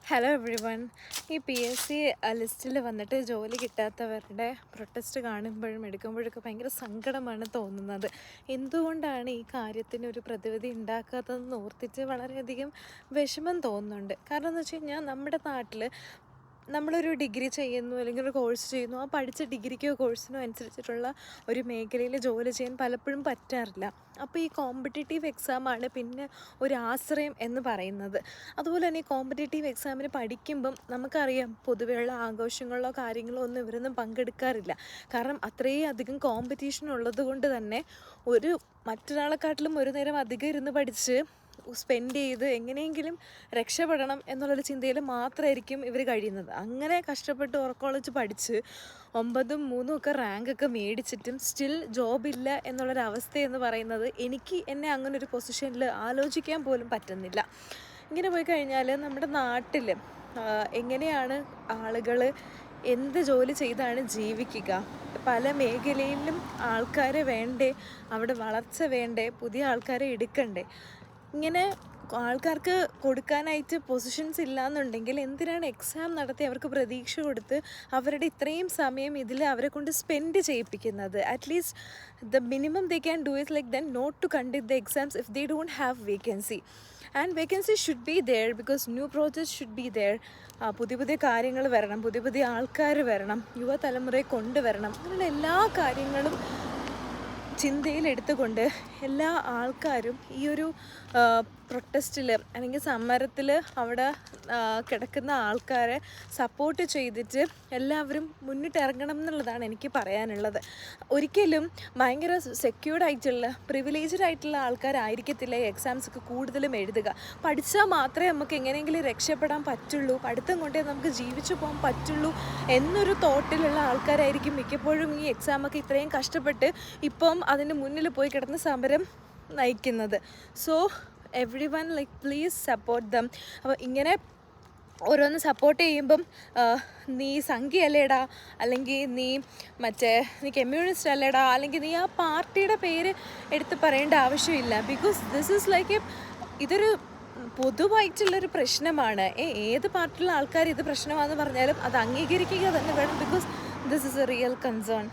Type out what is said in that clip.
Hello every one. ഈ PSC ലിസ്റ്റിൽ വന്നിട്ട് ജോലി കിട്ടാത്തവരുടെ പ്രൊട്ടസ്റ്റ് കാണുമ്പോഴും എടുക്കുമ്പോഴൊക്കെ ഭയങ്കര സങ്കടമാണ് തോന്നുന്നത്. എന്തുകൊണ്ടാണ് ഈ കാര്യത്തിന് ഒരു പ്രതിവിധി ഉണ്ടാക്കാത്തതെന്ന് ഓർത്തിട്ട് വളരെയധികം വിഷമം തോന്നുന്നുണ്ട്. കാരണം എന്ന് വെച്ച് കഴിഞ്ഞാൽ നമ്മുടെ നാട്ടിൽ നമ്മളൊരു ഡിഗ്രി ചെയ്യുന്നു അല്ലെങ്കിൽ ഒരു കോഴ്സ് ചെയ്യുന്നു, ആ പഠിച്ച ഡിഗ്രിക്കോ കോഴ്സിനോ അനുസരിച്ചിട്ടുള്ള ഒരു മേഖലയിൽ ജോലി ചെയ്യാൻ പലപ്പോഴും പറ്റാറില്ല. അപ്പോൾ ഈ കോമ്പറ്റേറ്റീവ് എക്സാമാണ് പിന്നെ ഒരു ആശ്രയം എന്ന് പറയുന്നത്. അതുപോലെ തന്നെ ഈ കോമ്പറ്റേറ്റീവ് എക്സാമിന് പഠിക്കുമ്പം നമുക്കറിയാം, പൊതുവെയുള്ള ആഘോഷങ്ങളോ കാര്യങ്ങളോ ഒന്നും ഇവരൊന്നും പങ്കെടുക്കാറില്ല. കാരണം അത്രയും അധികം കോമ്പറ്റീഷൻ ഉള്ളത് കൊണ്ട് തന്നെ മറ്റൊരാളെക്കാട്ടിലും ഒരു നേരം അധികം ഇരുന്ന് പഠിച്ച് സ്പെൻഡ് ചെയ്ത് എങ്ങനെയെങ്കിലും രക്ഷപ്പെടണം എന്നുള്ളൊരു ചിന്തയിൽ മാത്രമായിരിക്കും ഇവർ കഴിയുന്നത്. അങ്ങനെ കഷ്ടപ്പെട്ട് ഉറക്കമൊളിച്ച് പഠിച്ച് 9ഉം 3ഉം ഒക്കെ റാങ്കൊക്കെ മേടിച്ചിട്ടും സ്റ്റിൽ ജോബില്ല എന്നുള്ളൊരവസ്ഥ എന്ന് പറയുന്നത് എന്നെ അങ്ങനെ ഒരു പൊസിഷനിൽ ആലോചിക്കാൻ പോലും പറ്റുന്നില്ല. ഇങ്ങനെ പോയി കഴിഞ്ഞാൽ നമ്മുടെ നാട്ടിൽ എങ്ങനെയാണ് ആളുകൾ എന്ത് ജോലി ചെയ്താണ് ജീവിക്കുക? പല മേഖലയിലും ആൾക്കാരെ വേണ്ടേ, അവിടെ വളർച്ച വേണ്ടേ, പുതിയ ആൾക്കാരെ എടുക്കണ്ടേ? ഇങ്ങനെ ആൾക്കാർക്ക് കൊടുക്കാനായിട്ട് പൊസിഷൻസ് ഇല്ലയെന്നുണ്ടെങ്കിൽ എന്തിനാണ് എക്സാം നടത്തി അവർക്ക് പ്രതീക്ഷ കൊടുത്ത് അവരുടെ ഇത്രയും സമയം ഇതിൽ അവരെ കൊണ്ട് സ്പെൻഡ് ചെയ്യിപ്പിക്കുന്നത്? At least the minimum they can do is like then not to conduct the exams if they don't have vacancy. And vacancy should be there because new projects should be there. പുതിയ കാര്യങ്ങൾ വരണം, പുതിയ ആൾക്കാർ വരണം, യുവതലമുറയെ കൊണ്ടുവരണം. അങ്ങനെയുള്ള എല്ലാ കാര്യങ്ങളും ചിന്തയിലെടുത്തുകൊണ്ട് എല്ലാ ആൾക്കാരും ഈ ഒരു പ്രൊട്ടസ്റ്റിൽ അല്ലെങ്കിൽ സമരത്തിൽ അവിടെ കിടക്കുന്ന ആൾക്കാരെ സപ്പോർട്ട് ചെയ്തിട്ട് എല്ലാവരും മുന്നിട്ടിറങ്ങണം എന്നുള്ളതാണ് എനിക്ക് പറയാനുള്ളത്. ഒരിക്കലും ഭയങ്കര സെക്യൂർഡായിട്ടുള്ള പ്രിവിലേജ്ഡ് ആയിട്ടുള്ള ആൾക്കാരായിരിക്കത്തില്ല ഈ എക്സാംസൊക്കെ കൂടുതലും എഴുതുക. പഠിച്ചാൽ മാത്രമേ നമുക്ക് എങ്ങനെയെങ്കിലും രക്ഷപ്പെടാൻ പറ്റുള്ളൂ, പഠിത്തം കൊണ്ടേ നമുക്ക് ജീവിച്ചു പോകാൻ പറ്റുള്ളൂ എന്നൊരു തോട്ടിലുള്ള ആൾക്കാരായിരിക്കും മിക്കപ്പോഴും ഈ എക്സാമൊക്കെ ഇത്രയും കഷ്ടപ്പെട്ട് ഇപ്പം അതിന് മുന്നിൽ പോയി കിടന്ന് സമരം നയിക്കുന്നത്. So every one please support them. അപ്പോൾ ഇങ്ങനെ ഓരോന്ന് സപ്പോർട്ട് ചെയ്യുമ്പം നീ സംഖ്യയല്ലേടാ, അല്ലെങ്കിൽ നീ കമ്മ്യൂണിസ്റ്റ് അല്ലേടാ, അല്ലെങ്കിൽ നീ ആ പാർട്ടിയുടെ പേര് എടുത്ത് പറയേണ്ട ആവശ്യമില്ല. ബിക്കോസ് ദിസ് ഈസ് ലൈക്ക് ഇതൊരു പൊതുവായിട്ടുള്ളൊരു പ്രശ്നമാണ്. ഏത് പാർട്ടിയിലുള്ള ആൾക്കാർ ഇത് പ്രശ്നമാണെന്ന് പറഞ്ഞാലും അത് അംഗീകരിക്കുക തന്നെ വേണം. Because this is A real concern.